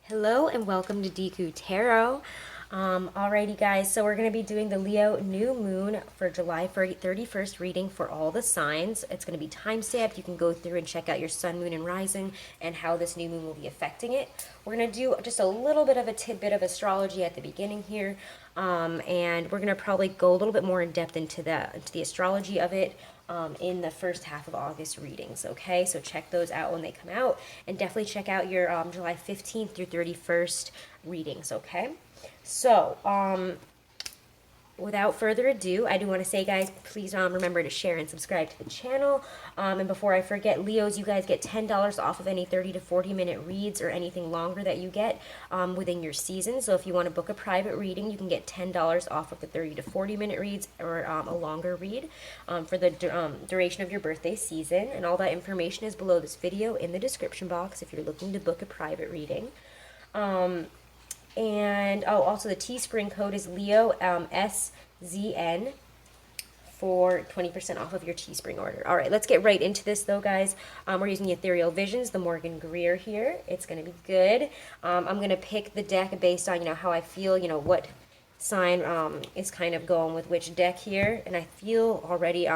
Hello and welcome to Deku Tarot. Alrighty guys, so we're going to be doing the Leo new moon for July 31st reading for all the signs. It's going to be time stamped. You can go through and check out your sun, moon, and rising and how this new moon will be affecting it. We're going to do just a little bit of a tidbit of astrology at the beginning here, and we're going to probably go a little bit more in depth into the astrology of it in the first half of August readings, okay? So check those out when they come out, and definitely check out your July 15th through 31st readings, okay? So, without further ado, I do want to say, guys, please remember to share and subscribe to the channel. And before I forget, Leos, you guys get $10 off of any 30 to 40 minute reads or anything longer that you get within your season. So if you want to book a private reading, you can get $10 off of the 30 to 40 minute reads or a longer read for the duration of your birthday season. And all that information is below this video in the description box if you're looking to book a private reading. And also the Teespring code is Leo SZN for 20% off of your Teespring order. All right, let's get right into this though, guys. We're using the Ethereal Visions, the Morgan Greer here. It's going to be good. I'm going to pick the deck based on, how I feel, what sign is kind of going with which deck here. And I feel already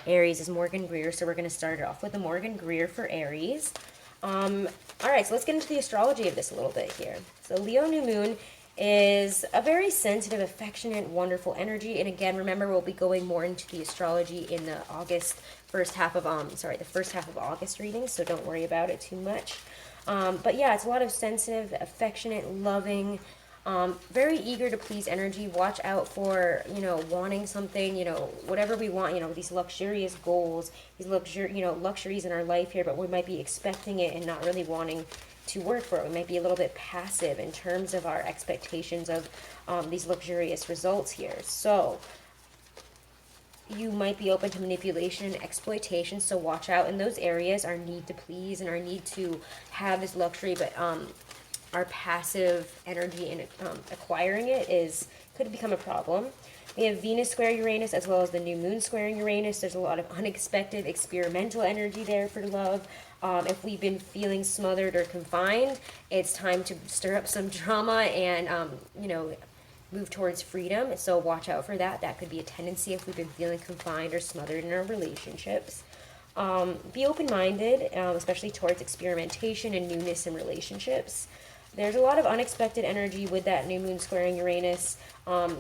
Aries is Morgan Greer, so we're going to start it off with the Morgan Greer for Aries. All right, so let's get into the astrology of this a little bit here. So Leo new moon is a very sensitive, affectionate, wonderful energy. And again, remember, we'll be going more into the astrology in the first half of August readings, so don't worry about it too much. But yeah, it's a lot of sensitive, affectionate, loving, very eager to please energy. Watch out for, wanting something, whatever we want, these luxurious goals, these luxuries in our life here, but we might be expecting it and not really wanting to work for it. We might be a little bit passive in terms of our expectations of these luxurious results here. So you might be open to manipulation and exploitation, so watch out in those areas. Our need to please and our need to have this luxury, but our passive energy in acquiring it could become a problem. We have Venus square Uranus as well as the new moon squaring Uranus. There's a lot of unexpected experimental energy there for love. If we've been feeling smothered or confined, it's time to stir up some drama and, move towards freedom. So watch out for that. That could be a tendency if we've been feeling confined or smothered in our relationships. Be open-minded, especially towards experimentation and newness in relationships. There's a lot of unexpected energy with that new moon squaring Uranus,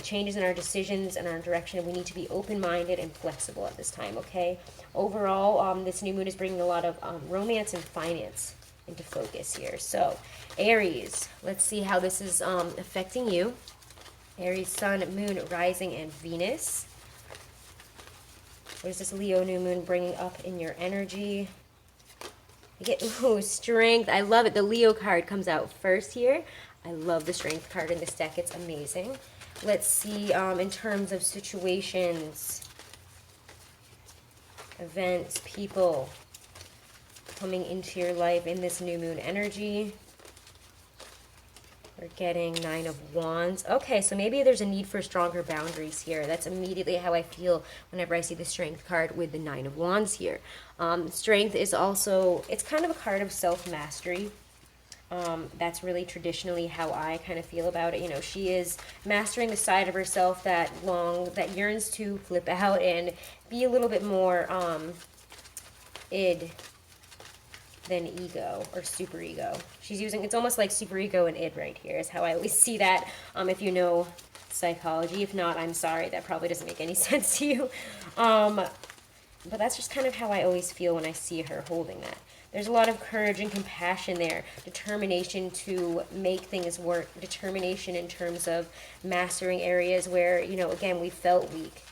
changes in our decisions and our direction. We need to be open-minded and flexible at this time, okay? Overall, this new moon is bringing a lot of romance and finance into focus here. So, Aries, let's see how this is affecting you. Aries, sun, moon, rising, and Venus. What is this Leo new moon bringing up in your energy? You get, strength. I love it. The Leo card comes out first here. I love the strength card in this deck. It's amazing. Let's see, in terms of situations, events, people coming into your life in this new moon energy. We're getting Nine of Wands. Okay, so maybe there's a need for stronger boundaries here. That's immediately how I feel whenever I see the Strength card with the Nine of Wands here. Strength is also, it's kind of a card of self-mastery. That's really traditionally how I kind of feel about it. She is mastering the side of herself that yearns to flip out and be a little bit more id than ego or super ego. She's using, it's almost like super ego and id right here is how I always see that, if you know psychology. If not, I'm sorry, that probably doesn't make any sense to you. But that's just kind of how I always feel when I see her holding that. There's a lot of courage and compassion there, determination to make things work, determination in terms of mastering areas where, again, we felt weak.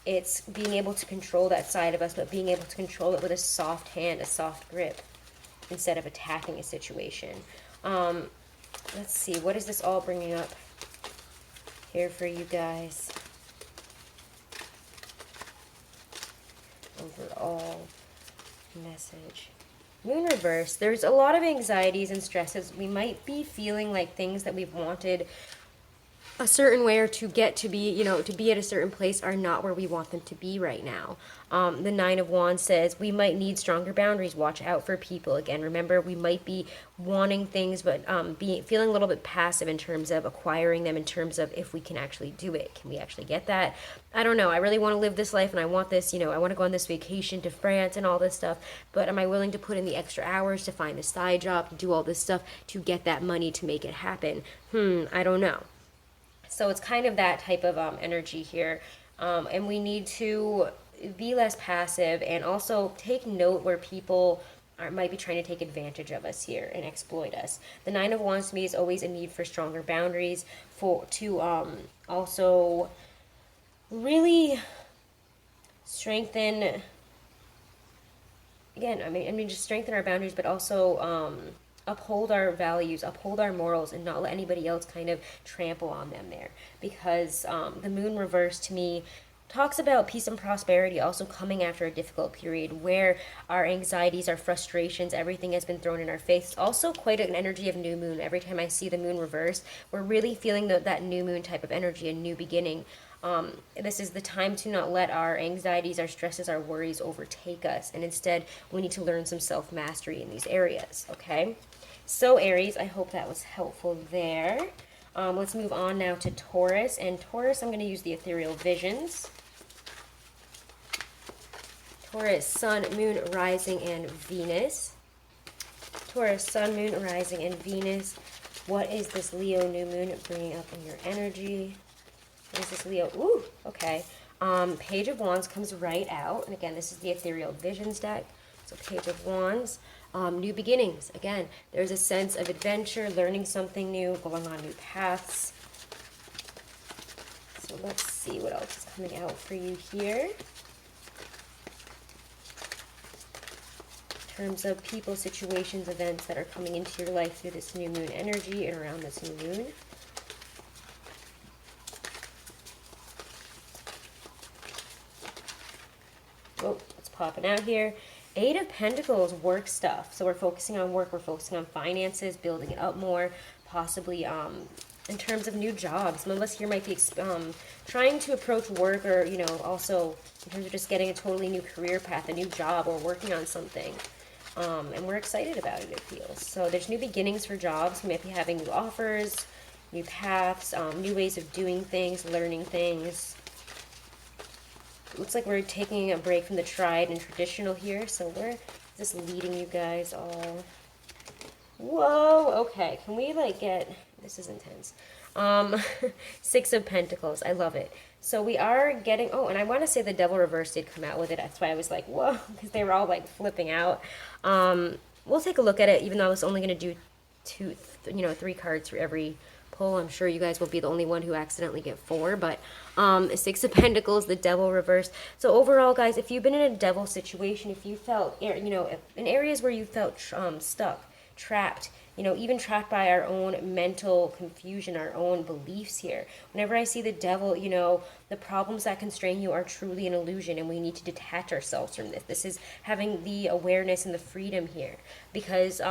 It's being able to control that side of us, but being able to control it with a soft hand, a soft grip, instead of attacking a situation. Let's see, what is this all bringing up here for you guys? Overall message. Moon reverse. There's a lot of anxieties and stresses. We might be feeling like things that we've wanted a certain way, or to get to be, to be at a certain place, are not where we want them to be right now. The Nine of Wands says we might need stronger boundaries. Watch out for people. Again, remember, we might be wanting things, but feeling a little bit passive in terms of acquiring them, in terms of if we can actually do it. Can we actually get that? I don't know. I really want to live this life, and I want this, I want to go on this vacation to France and all this stuff, but am I willing to put in the extra hours to find a side job, to do all this stuff, to get that money, to make it happen? I don't know. So it's kind of that type of energy here. And we need to be less passive, and also take note where people might be trying to take advantage of us here and exploit us. The Nine of Wands to me is always a need for stronger boundaries, to also really strengthen, again, I mean just strengthen our boundaries, but also uphold our values, uphold our morals, and not let anybody else kind of trample on them there. Because the Moon reverse to me talks about peace and prosperity also coming after a difficult period where our anxieties, our frustrations, everything has been thrown in our face. It's also quite an energy of new moon. Every time I see the moon reverse, we're really feeling that new moon type of energy, a new beginning. This is the time to not let our anxieties, our stresses, our worries overtake us, and instead we need to learn some self-mastery in these areas, okay? So Aries, I hope that was helpful there. Let's move on now to Taurus. And Taurus, I'm going to use the ethereal visions. Taurus, Sun, Moon, Rising, and Venus. Taurus, Sun, Moon, Rising, and Venus. What is this Leo new moon bringing up in your energy? What is this Leo? Ooh, okay. Page of Wands comes right out. And again, this is the ethereal visions deck. So Page of Wands. New beginnings. Again, there's a sense of adventure, learning something new, going on new paths. So let's see what else is coming out for you here. In terms of people, situations, events that are coming into your life through this new moon energy and around this new moon. Oh, it's popping out here. Eight of Pentacles, work stuff. So we're focusing on work, we're focusing on finances, building it up more, possibly in terms of new jobs. Some of us here might be trying to approach work, or, also in terms of just getting a totally new career path, a new job, or working on something. And we're excited about it, it feels. So there's new beginnings for jobs. We might be having new offers, new paths, new ways of doing things, learning things. Looks like we're taking a break from the tried and traditional here, so we're just leading you guys all. Whoa, okay, can we get, this is intense. Six of Pentacles, I love it. So we are getting, oh, and I want to say the Devil reverse did come out with it. That's why I was like, whoa, because they were all flipping out. We'll take a look at it, even though I was only going to do three cards for every pull. I'm sure you guys will be the only one who accidentally get four, but Six of Pentacles, the Devil reverse. So overall, guys, if you've been in a devil situation, if you felt, in areas where you felt stuck, trapped, even trapped by our own mental confusion, our own beliefs here. Whenever I see the devil, the problems that constrain you are truly an illusion, and we need to detach ourselves from this. This is having the awareness and the freedom here, because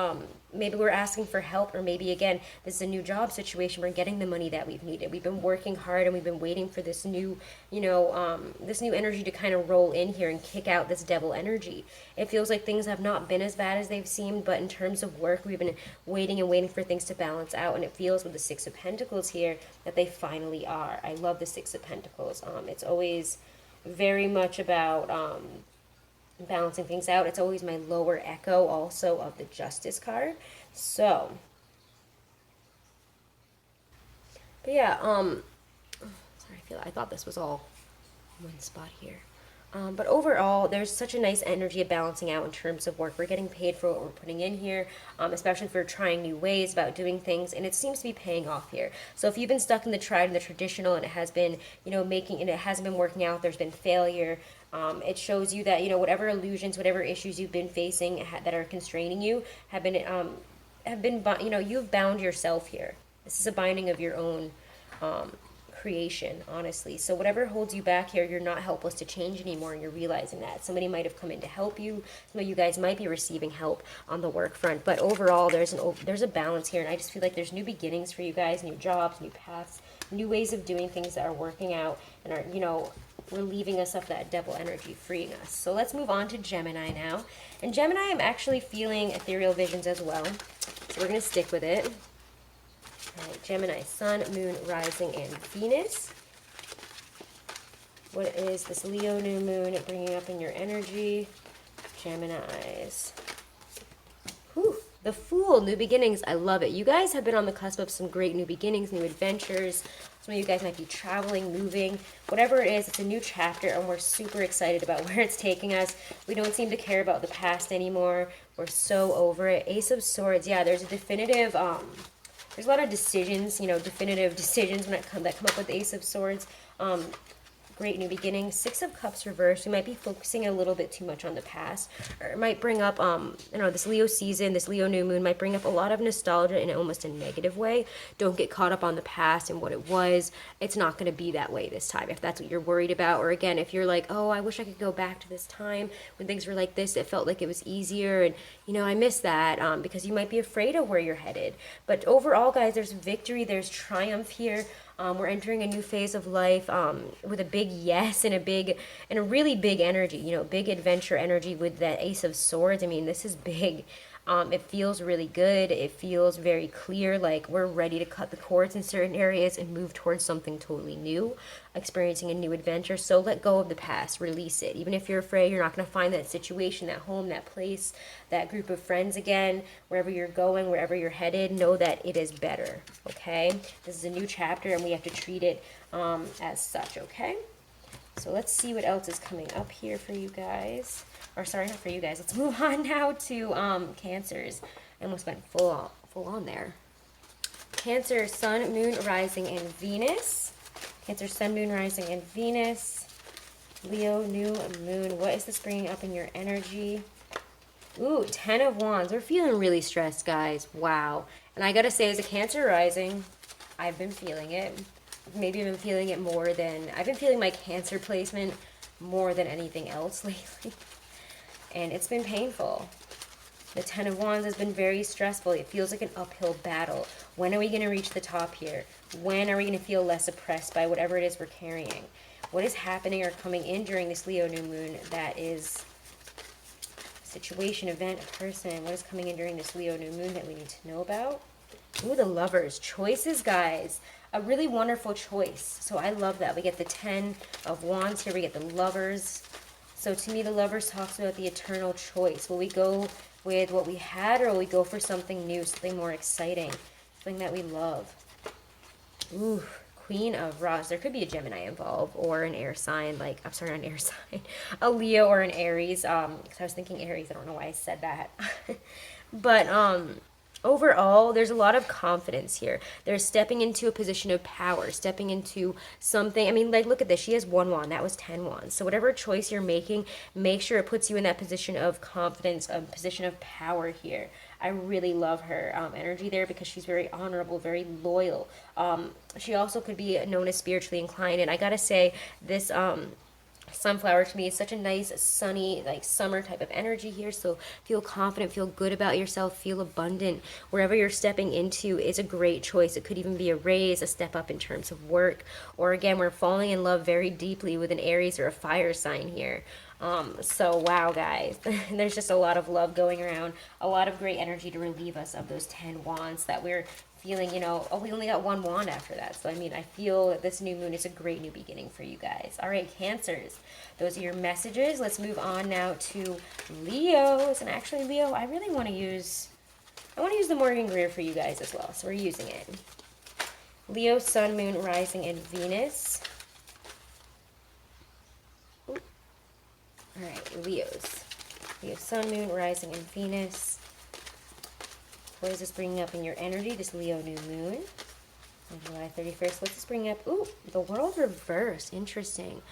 maybe we're asking for help, or maybe, again, this is a new job situation. We're getting the money that we've needed. We've been working hard, and we've been waiting for this new, this new energy to kind of roll in here and kick out this devil energy. It feels like things have not been as bad as they've seemed, but in terms of work, we've been waiting and waiting for things to balance out, and it feels with the Six of Pentacles here that they finally are. I love the Six of Pentacles. It's always very much about balancing things out. It's always my lower echo also of the Justice card. So, but yeah, sorry, I thought this was all one spot here. But overall, there's such a nice energy of balancing out in terms of work. We're getting paid for what we're putting in here, especially if we're trying new ways about doing things, and it seems to be paying off here. So if you've been stuck in the tried and the traditional, and it has been, and it hasn't been working out, there's been failure, it shows you that, whatever illusions, whatever issues you've been facing that are constraining you have been, you've bound yourself here. This is a binding of your own creation, honestly. So whatever holds you back here, you're not helpless to change anymore, and you're realizing that. Somebody might have come in to help you. Some of you guys might be receiving help on the work front. But overall, there's a balance here, and I just feel like there's new beginnings for you guys, new jobs, new paths, new ways of doing things that are working out and are, you know, relieving us of that devil energy, freeing us. So let's move on to Gemini now. And Gemini, I'm actually feeling ethereal visions as well. So we're going to stick with it. All right, Gemini, Sun, Moon, Rising, and Venus. What is this Leo new moon bringing up in your energy? Geminis. Whew, the Fool, new beginnings. I love it. You guys have been on the cusp of some great new beginnings, new adventures. Some of you guys might be traveling, moving, whatever it is, it's a new chapter, and we're super excited about where it's taking us. We don't seem to care about the past anymore. We're so over it. Ace of Swords, yeah, there's a definitive, there's a lot of decisions, you know, definitive decisions that come up with Ace of Swords. Great new beginning. Six of Cups reversed. We might be focusing a little bit too much on the past, or it might bring up, you know, this Leo season, this Leo new moon might bring up a lot of nostalgia in almost a negative way. Don't get caught up on the past and what it was. It's not going to be that way this time, if that's what you're worried about. Or again, if you're like, oh, I wish I could go back to this time when things were like this, it felt like it was easier, and you know, I miss that, because you might be afraid of where you're headed. But overall, guys, there's victory, there's triumph here. We're entering a new phase of life, with a big yes and a really big energy, you know, big adventure energy with that Ace of Swords. I mean, this is big. It feels really good. It feels very clear, like we're ready to cut the cords in certain areas and move towards something totally new, experiencing a new adventure. So let go of the past, release it. Even if you're afraid, you're not going to find that situation, that home, that place, that group of friends again. Wherever you're going, wherever you're headed, know that it is better, okay? This is a new chapter, and we have to treat it as such, okay? So let's see what else is coming up here for you guys. Or sorry, not for you guys. Let's move on now to Cancers. I almost went full on there. Cancer, Sun, Moon, Rising, and Venus. Cancer, Sun, Moon, Rising, and Venus. Leo, new moon. What is this bringing up in your energy? Ooh, 10 of Wands. We're feeling really stressed, guys. Wow. And I gotta say, as a Cancer rising, I've been feeling it. Maybe I've been feeling it more than... I've been feeling my Cancer placement more than anything else lately. And it's been painful. The 10 of Wands has been very stressful. It feels like an uphill battle. When are we going to reach the top here? When are we going to feel less oppressed by whatever it is we're carrying? What is happening or coming in during this Leo new moon that is a situation, event, a person? What is coming in during this Leo new moon that we need to know about? Ooh, the Lovers. Choices, guys. A really wonderful choice. So I love that. We get the 10 of Wands here. We get the Lovers. So to me, the Lovers talks about the eternal choice. Will we go with what we had, or will we go for something new, something more exciting, something that we love? Ooh, Queen of Rods. There could be a Gemini involved, or an air sign, like, I'm sorry, not an air sign, a Leo or an Aries, because I was thinking Aries. I don't know why I said that. But, overall, there's a lot of confidence here. They're stepping into a position of power, stepping into something. I mean, like, look at this. She has 1 wand. That was 10 wands. So whatever choice you're making, make sure it puts you in that position of confidence, a position of power here. I really love her energy there, because she's very honorable, very loyal. She also could be known as spiritually inclined. And I gotta say, this... Sunflower to me is such a nice, sunny, like summer type of energy here. So feel confident, feel good about yourself, feel abundant. Wherever you're stepping into is a great choice. It could even be a raise, a step up in terms of work. Or again, we're falling in love very deeply with an Aries or a fire sign here. So wow, guys, there's just a lot of love going around, a lot of great energy to relieve us of those 10 wands that we're feeling, you know. Oh, we only got 1 wand after that. So I mean, I feel that this new moon is a great new beginning for you guys. All right, Cancers, those are your messages. Let's move on now to Leos. And actually, Leo, I want to use the Morgan Greer for you guys as well. So we're using it. Leo, Sun, Moon, Rising, and Venus. Ooh. All right, Leos. Leo, Sun, Moon, Rising, and Venus. What is this bringing up in your energy, this Leo new moon? On July 31st, what's this bringing up? Ooh, the World reversed. Interesting.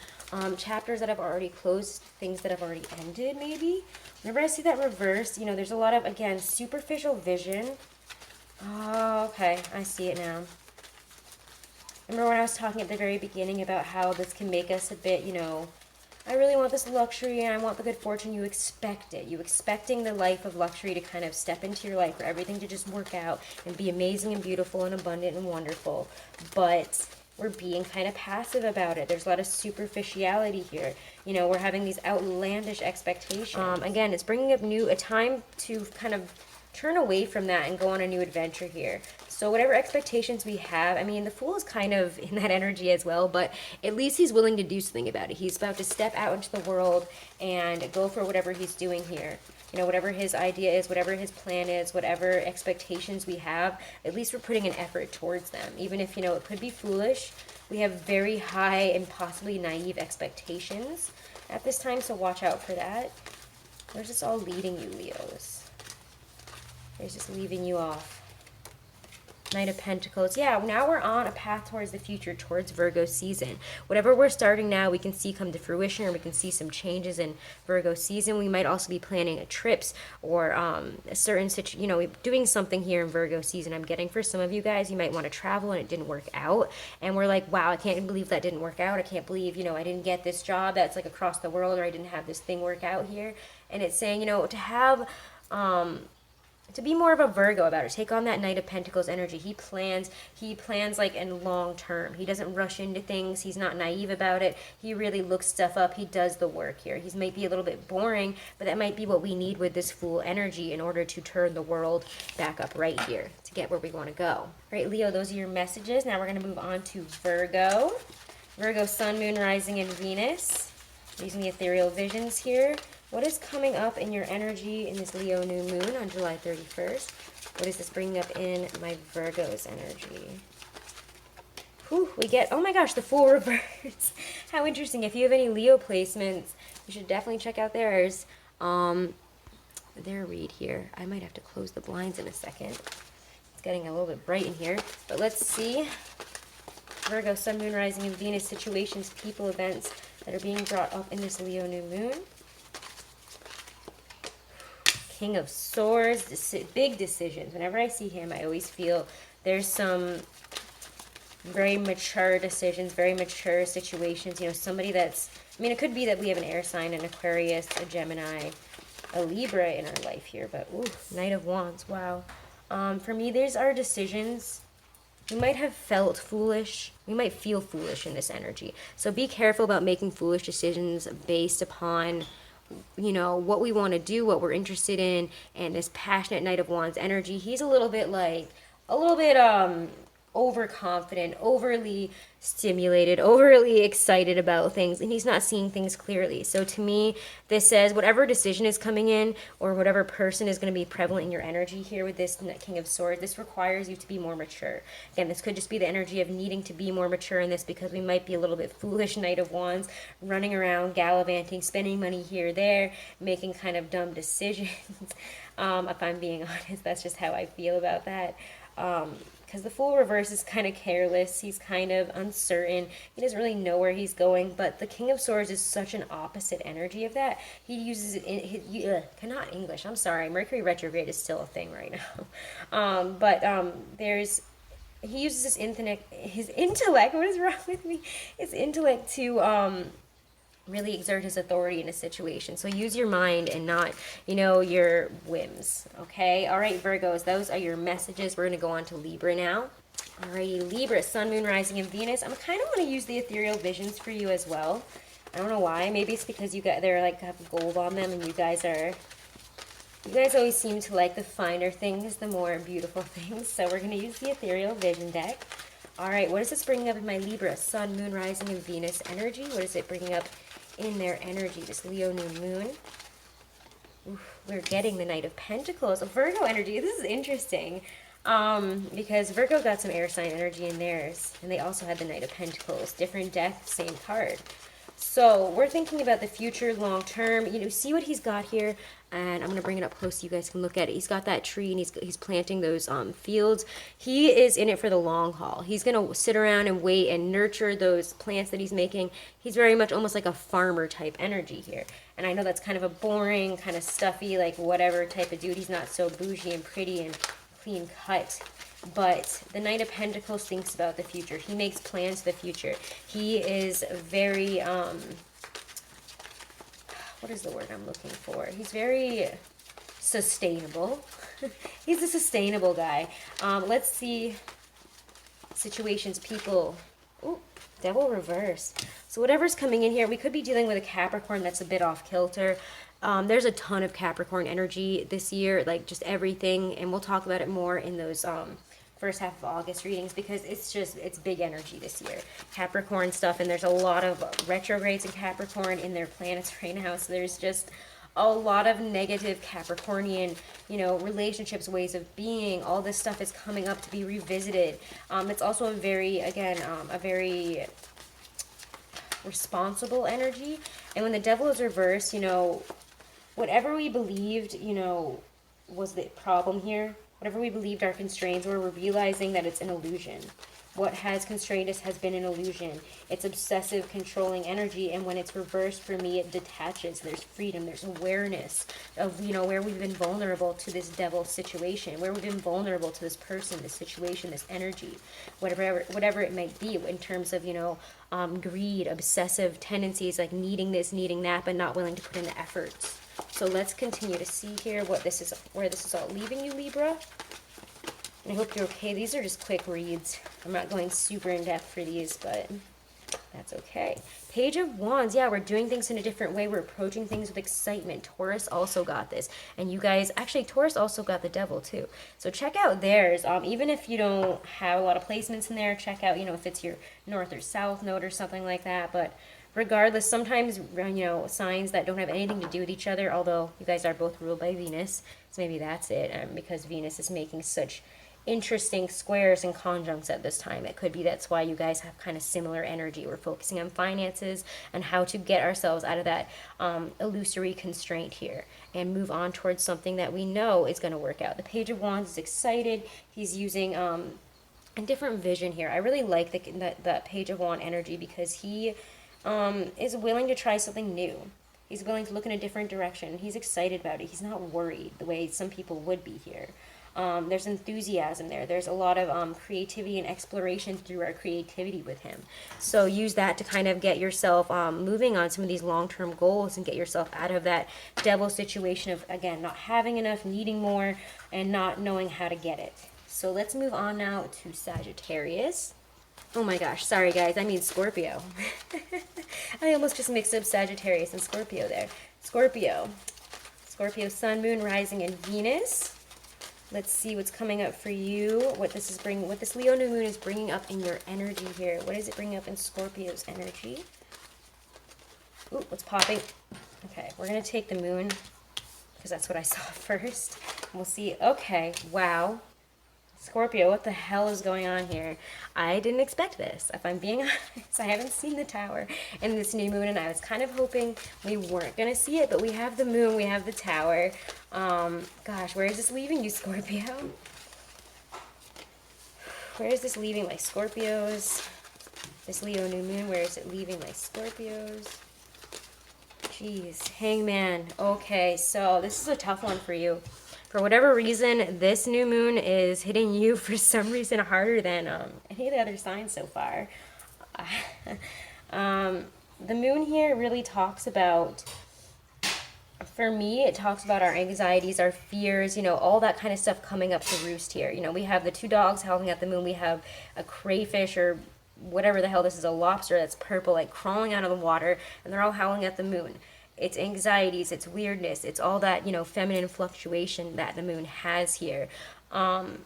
Chapters that have already closed, things that have already ended, maybe. Whenever I see that reversed, you know, there's a lot of, again, superficial vision. Oh, okay. I see it now. Remember when I was talking at the very beginning about how this can make us a bit, you know, I really want this luxury and I want the good fortune. You expect it. You expecting the life of luxury to kind of step into your life, for everything to just work out and be amazing and beautiful and abundant and wonderful. But we're being kind of passive about it. There's a lot of superficiality here. You know, we're having these outlandish expectations. Again, it's bringing up a time to kind of turn away from that and go on a new adventure here. So whatever expectations we have, I mean, the Fool is kind of in that energy as well, but at least he's willing to do something about it. He's about to step out into the world and go for whatever he's doing here. You know, whatever his idea is, whatever his plan is, whatever expectations we have, at least we're putting an effort towards them. Even if, you know, it could be foolish, we have very high and possibly naive expectations at this time, so watch out for that. Where's this all leading you, Leos? It's just leaving you off. Knight of Pentacles. Yeah, now we're on a path towards the future, towards Virgo season. Whatever we're starting now, we can see come to fruition, or we can see some changes in Virgo season. We might also be planning trips or a certain situation, you know, doing something here in Virgo season. I'm getting for some of you guys, you might want to travel and it didn't work out. And we're like, wow, I can't believe that didn't work out. I can't believe, you know, I didn't get this job that's like across the world, or I didn't have this thing work out here. And it's saying, you know, to have... to be more of a Virgo about it. Take on that Knight of Pentacles energy. He plans like in long term. He doesn't rush into things. He's not naive about it. He really looks stuff up. He does the work here. He might be a little bit boring, but that might be what we need with this Fool energy in order to turn the world back up right here to get where we want to go. All right, Leo, those are your messages. Now we're going to move on to Virgo. Virgo, Sun, Moon, Rising, and Venus. Using the ethereal visions here. What is coming up in your energy in this Leo new moon on July 31st? What is this bringing up in my Virgo's energy? Whew, we get, oh my gosh, the Fool reverse. How interesting. If you have any Leo placements, you should definitely check out theirs. Their read here. I might have to close the blinds in a second. It's getting a little bit bright in here. But let's see. Virgo, Sun, Moon, Rising, and Venus situations, people, events that are being brought up in this Leo new moon. King of Swords, big decisions. Whenever I see him, I always feel there's some very mature decisions, very mature situations. You know, somebody that's, I mean, it could be that we have an air sign, an Aquarius, a Gemini, a Libra in our life here, but ooh, Knight of Wands, wow. For me, these are decisions. We might have felt foolish. We might feel foolish in this energy. So be careful about making foolish decisions based upon, you know, what we want to do, what we're interested in. And this passionate Knight of Wands energy, he's a little bit overconfident, overly stimulated, overly excited about things, and he's not seeing things clearly. So to me, this says whatever decision is coming in, or whatever person is going to be prevalent in your energy here with this King of Swords, this requires you to be more mature. Again, this could just be the energy of needing to be more mature in this, because we might be a little bit foolish Knight of Wands, running around, gallivanting, spending money here, there, making kind of dumb decisions. If I'm being honest, that's just how I feel about that. Because the Fool reverse is kind of careless. He's kind of uncertain. He doesn't really know where he's going. But the King of Swords is such an opposite energy of that. He uses it in cannot English. I'm sorry. Mercury retrograde is still a thing right now. He uses his intellect. What is wrong with me? His intellect to really exert his authority in a situation. So use your mind and not, you know, your whims. Okay? All right, Virgos, those are your messages. We're going to go on to Libra now. Alrighty, Libra, Sun, Moon, Rising, and Venus. I'm kind of want to use the ethereal visions for you as well. I don't know why. Maybe it's because they're like have gold on them, and you guys always seem to like the finer things, the more beautiful things. So we're going to use the ethereal vision deck. All right, what is this bringing up in my Libra, Sun, Moon, Rising, and Venus energy? What is it bringing up in their energy, this Leo new moon? Oof, we're getting the Knight of Pentacles, a Virgo energy. This is interesting because Virgo got some air sign energy in theirs, and they also had the Knight of Pentacles. Different deck, same card. So we're thinking about the future, long term. You know, see what he's got here, and I'm going to bring it up close so you guys can look at it. He's got that tree, and he's planting those fields. He is in it for the long haul. He's going to sit around and wait and nurture those plants that he's making. He's very much almost like a farmer type energy here. And I know that's kind of a boring, kind of stuffy, like whatever type of dude. He's not so bougie and pretty and clean cut. But the Knight of Pentacles thinks about the future. He makes plans for the future. He is very, what is the word I'm looking for? He's very sustainable. He's a sustainable guy. Let's see situations, people. Ooh, Devil reverse. So whatever's coming in here, we could be dealing with a Capricorn that's a bit off kilter. There's a ton of Capricorn energy this year, like just everything, and we'll talk about it more in those first half of August readings, because it's big energy this year. Capricorn stuff, and there's a lot of retrogrades in Capricorn in their planets right now, so there's just a lot of negative Capricornian, relationships, ways of being. All this stuff is coming up to be revisited. It's also a very responsible energy. And when the Devil is reversed, whatever we believed, was the problem here, whatever we believed our constraints were, we're realizing that it's an illusion. What has constrained us has been an illusion. It's obsessive, controlling energy, and when it's reversed, for me, it detaches. There's freedom, there's awareness of, where we've been vulnerable to this devil situation, where we've been vulnerable to this person, this situation, this energy, whatever it might be, in terms of, greed, obsessive tendencies, like needing this, needing that, but not willing to put in the efforts. So let's continue to see here where this is all leaving you, Libra. I hope you're okay. These are just quick reads. I'm not going super in depth for these, but that's okay. Page of Wands. Yeah, we're doing things in a different way. We're approaching things with excitement. Taurus also got this. And you guys, actually, Taurus also got the Devil too. So check out theirs. Even if you don't have a lot of placements in there, check out, if it's your North or South node or something like that. But regardless, sometimes, signs that don't have anything to do with each other, although you guys are both ruled by Venus. So maybe that's it, because Venus is making such interesting squares and conjuncts at this time. It could be that's why you guys have kind of similar energy. We're focusing on finances and how to get ourselves out of that illusory constraint here and move on towards something that we know is going to work out. The Page of Wands is excited. He's using a different vision here. I really like that Page of Wand energy, because he is willing to try something new. He's willing to look in a different direction. He's excited about it. He's not worried the way some people would be here. There's enthusiasm there. There's a lot of creativity and exploration through our creativity with him. So use that to kind of get yourself moving on some of these long-term goals and get yourself out of that devil situation of, again, not having enough, needing more, and not knowing how to get it. So let's move on now to Sagittarius. Oh my gosh, sorry guys, I mean Scorpio. I almost just mixed up Sagittarius and Scorpio there. Scorpio, Sun, Moon, Rising, and Venus. Let's see what's coming up for you, what this Leo new moon is bringing up in your energy here. What is it bringing up in Scorpio's energy? Ooh, what's popping? Okay, we're going to take the moon, because that's what I saw first. We'll see. Okay, wow. Scorpio, what the hell is going on here? I didn't expect this, if I'm being honest. I haven't seen the Tower in this new moon, and I was kind of hoping we weren't going to see it, but we have the moon, we have the Tower. Gosh, where is this leaving you, Scorpio? Where is this leaving my Scorpios? This Leo new moon, where is it leaving my Scorpios? Jeez, Hangman. Okay, so this is a tough one for you. For whatever reason, this new moon is hitting you for some reason harder than any of the other signs so far. The moon here really talks about, for me, it talks about our anxieties, our fears, all that kind of stuff coming up to roost here. We have the two dogs howling at the moon. We have a crayfish or whatever the hell this is, a lobster that's purple, like crawling out of the water, and they're all howling at the moon. It's anxieties, it's weirdness, it's all that, feminine fluctuation that the moon has here. And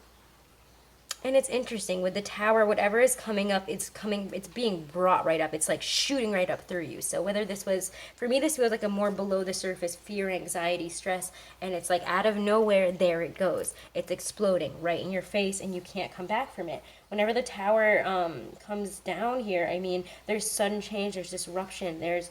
it's interesting, with the Tower, whatever is coming up, it's being brought right up. It's like shooting right up through you. So whether this was, for me, this feels like a more below the surface fear, anxiety, stress, and it's like out of nowhere, there it goes. It's exploding right in your face, and you can't come back from it. Whenever the Tower comes down here, I mean, there's sudden change, there's disruption, there's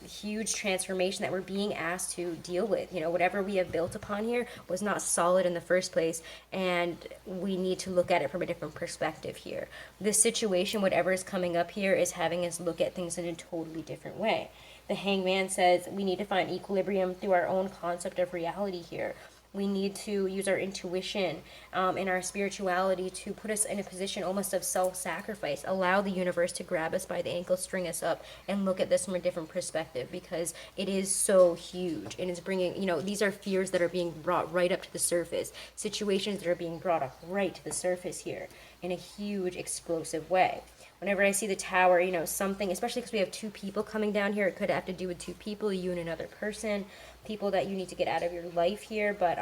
huge transformation that we're being asked to deal with. Whatever we have built upon here was not solid in the first place, and we need to look at it from a different perspective here. This situation, whatever is coming up here, is having us look at things in a totally different way. The Hangman says we need to find equilibrium through our own concept of reality here. We need to use our intuition and our spirituality to put us in a position almost of self-sacrifice. Allow the universe to grab us by the ankle, string us up, and look at this from a different perspective, because it is so huge. And it's bringing, you know, these are fears that are being brought right up to the surface. Situations that are being brought up right to the surface here in a huge, explosive way. Whenever I see the tower, you know, something, especially because we have two people coming down here, it could have to do with two people, you and another person, people that you need to get out of your life here. But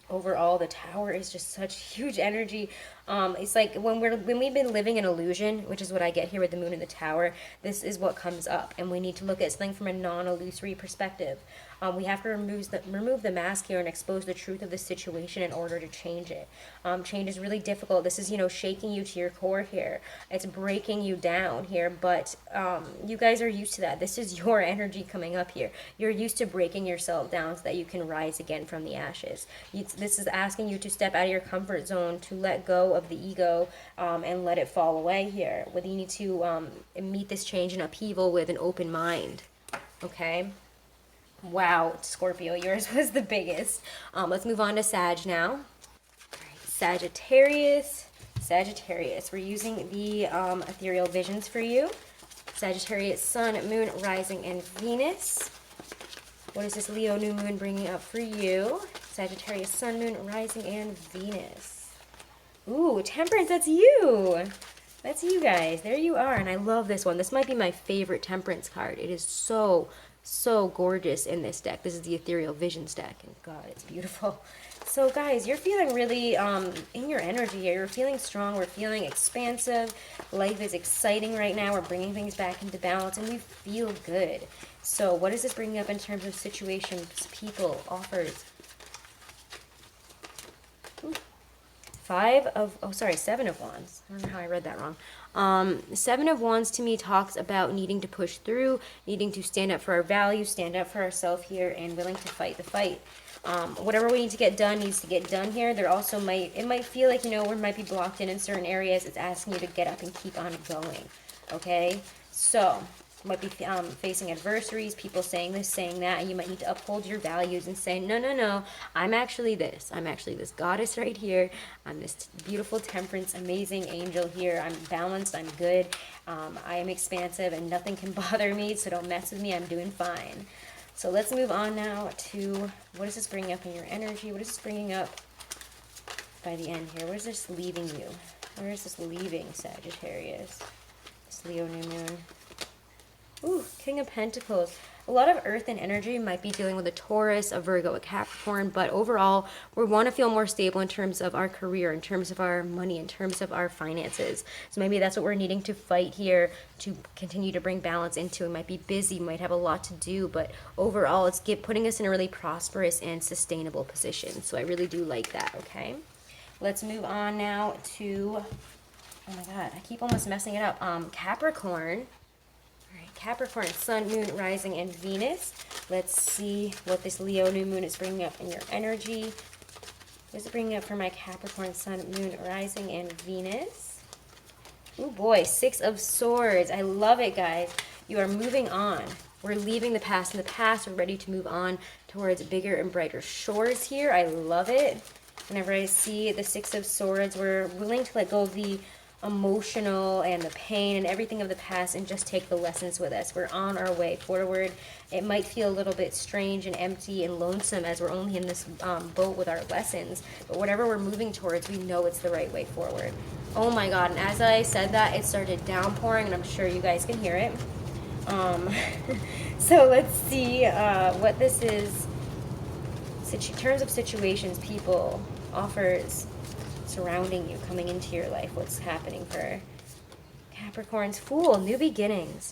overall, the tower is just such huge energy. It's like when we've been living in illusion, which is what I get here with the moon and the tower, this is what comes up, and we need to look at something from a non-illusory perspective. We have to remove the mask here and expose the truth of the situation in order to change it. Change is really difficult. This is, you know, shaking you to your core here. It's breaking you down here, but you guys are used to that. This is your energy coming up here. You're used to breaking yourself down so that you can rise again from the ashes. This is asking you to step out of your comfort zone, to let go of the ego and let it fall away here. Whether you need to meet this change and upheaval with an open mind, okay? Wow, Scorpio, yours was the biggest. Let's move on to Sag now. All right, Sagittarius. Sagittarius, we're using the ethereal visions for you. Sagittarius, Sun, Moon, Rising, and Venus. What is this Leo new moon bringing up for you? Sagittarius, Sun, Moon, Rising, and Venus. Ooh, Temperance, that's you. That's you guys. There you are, and I love this one. This might be my favorite Temperance card. It is so gorgeous in this deck. This is the Ethereal Visions deck, and God, it's beautiful. So guys, you're feeling really in your energy here. You're feeling strong. We're feeling expansive. Life is exciting right now. We're bringing things back into balance, and we feel good. So what is this bringing up in terms of situations, people, offers? Ooh. Seven of Wands. I don't know how I read that wrong. Seven of Wands to me talks about needing to push through, needing to stand up for our values, stand up for ourselves here, and willing to fight the fight. Whatever we need to get done needs to get done here. There also it might feel like, you know, we might be blocked in certain areas. It's asking you to get up and keep on going, okay? So might be facing adversaries, people saying this, saying that, and you might need to uphold your values and say, no, I'm actually this goddess right here. I'm this beautiful Temperance, amazing angel here. I'm balanced, I'm good, I am expansive, and nothing can bother me, so don't mess with me, I'm doing fine. So let's move on now to, what is this bringing up in your energy? What is this bringing up by the end here? Where is this leaving you? Where is this leaving Sagittarius? This Leo new moon. Ooh, King of Pentacles. A lot of earth and energy might be dealing with a Taurus, a Virgo, a Capricorn, but overall, we want to feel more stable in terms of our career, in terms of our money, in terms of our finances. So maybe that's what we're needing to fight here to continue to bring balance into. We might be busy, might have a lot to do, but overall, it's putting us in a really prosperous and sustainable position. So I really do like that, okay? Let's move on now to, oh my God, I keep almost messing it up, Capricorn. Capricorn, Sun, Moon, Rising, and Venus. Let's see what this Leo new moon is bringing up in your energy. What is it bringing up for my Capricorn, Sun, Moon, Rising, and Venus? Oh boy, Six of Swords. I love it, guys. You are moving on. We're leaving the past in the past. We're ready to move on towards bigger and brighter shores here. I love it. Whenever I see the Six of Swords, we're willing to let go of the emotional and the pain and everything of the past and just take the lessons with us. We're on our way forward. It might feel a little bit strange and empty and lonesome as we're only in this boat with our lessons, but whatever we're moving towards, we know it's the right way forward. Oh my God, and as I said that, it started downpouring, and I'm sure you guys can hear it. So let's see what this is. In terms of situations, people, offers, surrounding you, coming into your life, what's happening for Capricorn's Fool, new beginnings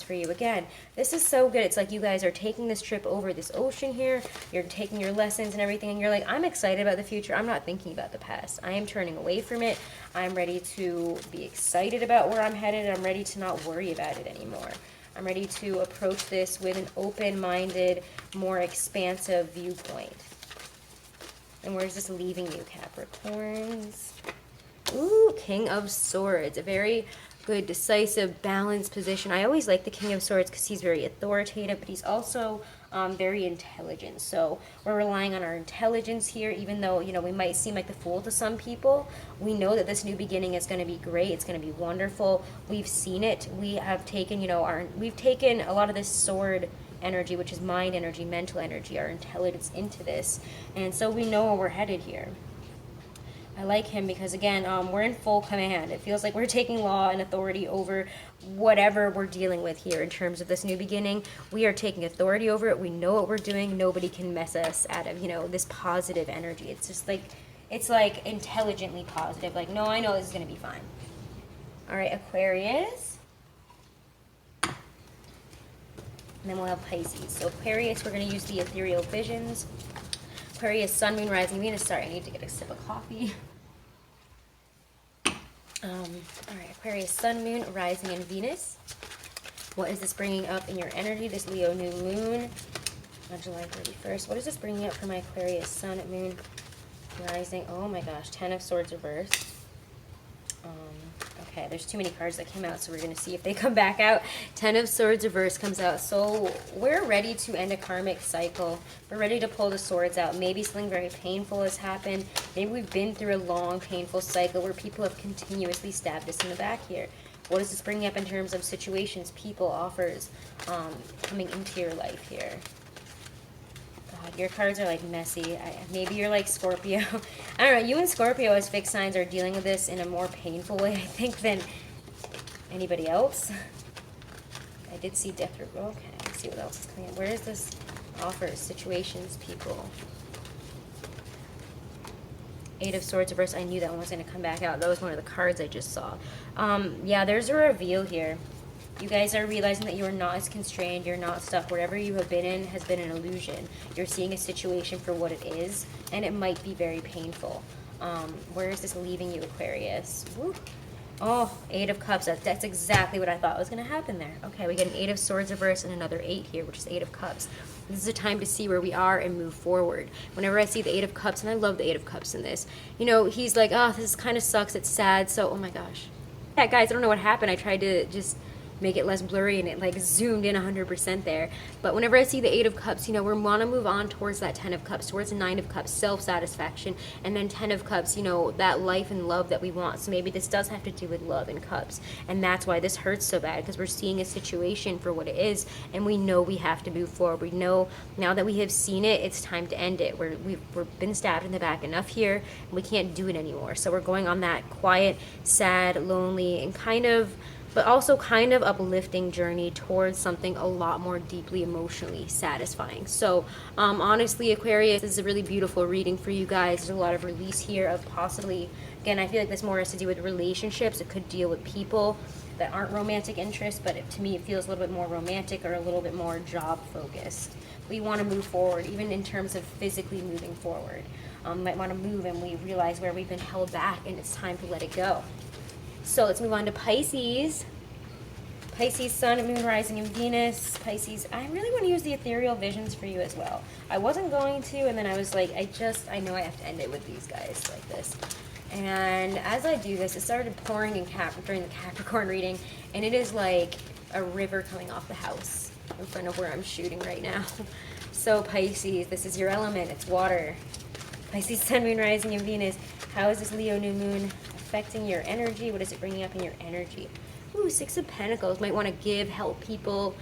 for you. Again, this is so good. It's like you guys are taking this trip over this ocean here, you're taking your lessons and everything, and you're like, I'm excited about the future. I'm not thinking about the past. I am turning away from it. I'm ready to be excited about where I'm headed. I'm ready to not worry about it anymore. I'm ready to approach this with an open-minded, more expansive viewpoint. And where's this leaving you, Capricorns? Ooh, King of Swords. A very good, decisive, balanced position. I always like the King of Swords because he's very authoritative, but he's also very intelligent. So we're relying on our intelligence here, even though, you know, we might seem like the fool to some people. We know that this new beginning is going to be great. It's going to be wonderful. We've seen it. We have taken, you know, we've taken a lot of this sword energy, which is mind energy, mental energy, our intelligence into this. And so we know where we're headed here. I like him because, again, we're in full command. It feels like we're taking law and authority over whatever we're dealing with here in terms of this new beginning. We are taking authority over it. We know what we're doing. Nobody can mess us out of, you know, this positive energy. It's just like, it's like intelligently positive. Like, no, I know this is going to be fine. All right, Aquarius. And then we'll have Pisces. So Aquarius, we're going to use the ethereal visions. Aquarius, Sun, Moon, Rising, Venus. Sorry, I need to get a sip of coffee. All right, Aquarius, Sun, Moon, Rising, and Venus. What is this bringing up in your energy, this Leo new moon on July 31st? What is this bringing up for my Aquarius, Sun, Moon, Rising? Oh my gosh, Ten of Swords reversed. Okay, there's too many cards that came out, so we're going to see if they come back out. Ten of Swords reverse comes out. So we're ready to end a karmic cycle. We're ready to pull the swords out. Maybe something very painful has happened. Maybe we've been through a long, painful cycle where people have continuously stabbed us in the back here. What is this bringing up in terms of situations, people, offers coming into your life here? God, your cards are like messy. Maybe you're like Scorpio. I don't know. You and Scorpio as fixed signs are dealing with this in a more painful way, I think, than anybody else. I did see death. Okay, let's see what else is coming in. Where is this offers, situations, people? Eight of Swords reverse. I knew that one was going to come back out. That was one of the cards I just saw. Yeah, there's a reveal here. You guys are realizing that you are not as constrained, you're not stuck. Whatever you have been in has been an illusion. You're seeing a situation for what it is, and it might be very painful. Where is this leaving you, Aquarius? Woo. Oh, Eight of Cups. That's exactly what I thought was going to happen there. Okay, we get an Eight of Swords reverse and another 8 here, which is Eight of Cups. This is a time to see where we are and move forward. Whenever I see the Eight of Cups, and I love the Eight of Cups in this, you know, he's like, oh, this kind of sucks, it's sad, so, oh my gosh. Yeah, guys, I don't know what happened. I tried to just make it less blurry and it like zoomed in 100% there. But whenever I see the Eight of Cups, you know, we want to move on towards that Ten of Cups, towards the Nine of Cups, self-satisfaction, and then Ten of Cups, you know, that life and love that we want. So maybe this does have to do with love and cups, and that's why this hurts so bad, because we're seeing a situation for what it is, and we know we have to move forward. We know now that we have seen it, it's time to end it. We've been stabbed in the back enough here, and we can't do it anymore. So we're going on that quiet, sad, lonely, and but also kind of uplifting journey towards something a lot more deeply emotionally satisfying. So honestly, Aquarius, this is a really beautiful reading for you guys. There's a lot of release here of possibly, again, I feel like this more has to do with relationships. It could deal with people that aren't romantic interests, but to me it feels a little bit more romantic or a little bit more job focused. We want to move forward, even in terms of physically moving forward. Might want to move and we realize where we've been held back and it's time to let it go. So let's move on to Pisces. Pisces, Sun, Moon, Rising, and Venus. Pisces, I really want to use the ethereal visions for you as well. I wasn't going to, and then I was like, I know I have to end it with these guys like this. And as I do this, it started pouring in during the Capricorn reading, and it is like a river coming off the house in front of where I'm shooting right now. So Pisces, this is your element. It's water. Pisces, Sun, Moon, Rising, and Venus. How is this Leo new moon affecting your energy? What is it bringing up in your energy? Ooh, Six of Pentacles. Might want to give, help people.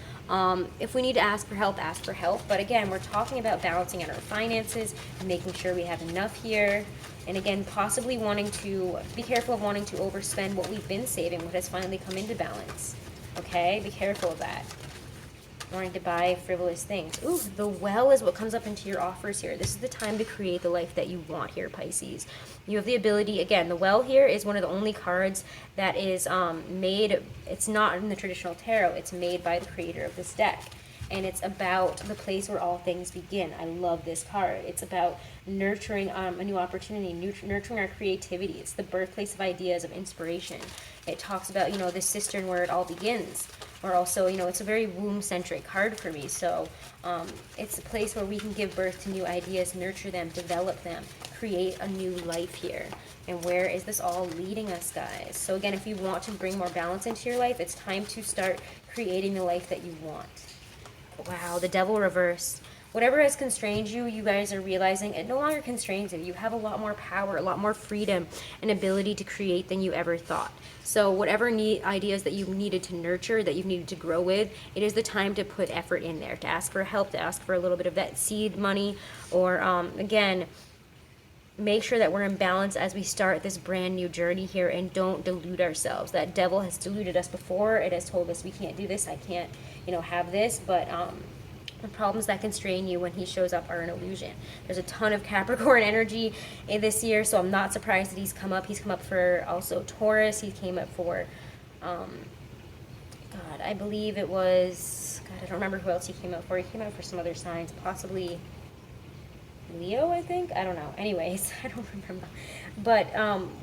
If we need to ask for help, ask for help. But again, we're talking about balancing out our finances and making sure we have enough here. And again, possibly wanting to be careful of wanting to overspend what we've been saving, what has finally come into balance. Okay, be careful of that. Wanting to buy frivolous things. Ooh, the Well is what comes up into your offers here. This is the time to create the life that you want here, Pisces. You have the ability, again, the Well here is one of the only cards that is made, it's not in the traditional tarot, it's made by the creator of this deck. And it's about the place where all things begin. I love this card. It's about nurturing a new opportunity, nurturing our creativity. It's the birthplace of ideas, of inspiration. It talks about, you know, the cistern where it all begins. Or also, you know, it's a very womb-centric card for me. So it's a place where we can give birth to new ideas, nurture them, develop them, create a new life here. And where is this all leading us, guys? So again, if you want to bring more balance into your life, it's time to start creating the life that you want. Wow, the devil reversed. Whatever has constrained you, you guys are realizing it no longer constrains you. You have a lot more power, a lot more freedom and ability to create than you ever thought. So whatever ideas that you needed to nurture, that you've needed to grow with, it is the time to put effort in there, to ask for help, to ask for a little bit of that seed money, or again, make sure that we're in balance as we start this brand new journey here, and don't delude ourselves. That devil has deluded us before. It has told us we can't do this, I can't, have this, but the problems that constrain you when he shows up are an illusion. There's a ton of Capricorn energy in this year, so I'm not surprised that he's come up. He's come up for also Taurus. He came up for, God, I believe it was, God, I don't remember who else he came up for. He came out for some other signs, possibly Leo, I think. I don't know. Anyways, I don't remember. But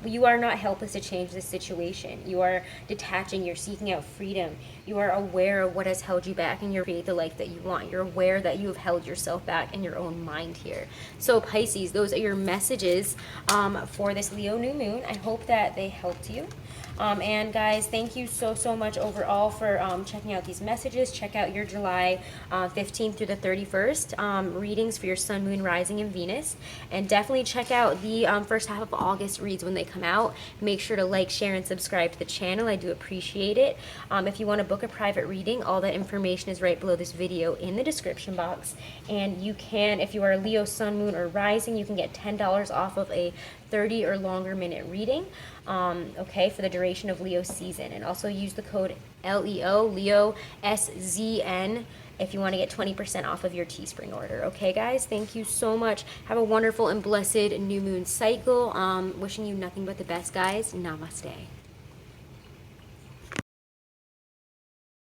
you are not helpless to change this situation. You are detaching. You're seeking out freedom. You are aware of what has held you back, and you create the life that you want. You're aware that you have held yourself back in your own mind here. So Pisces, those are your messages for this Leo new moon. I hope that they helped you. And guys, thank you so much overall for checking out these messages. Check out your July 15th through the 31st readings for your Sun, Moon, Rising, and Venus. And definitely check out the first half of August reads when they come out. Make sure to like, share, and subscribe to the channel. I do appreciate it. If you want to book a private reading, all that information is right below this video in the description box. And you can, if you are a Leo, Sun, Moon, or Rising, you can get $10 off of a 30 or longer minute reading, okay, for the duration of Leo season. And also use the code LEO, Leo SZN, if you want to get 20% off of your Teespring order. Okay, guys, thank you so much. Have a wonderful and blessed new moon cycle. Wishing you nothing but the best, guys. Namaste.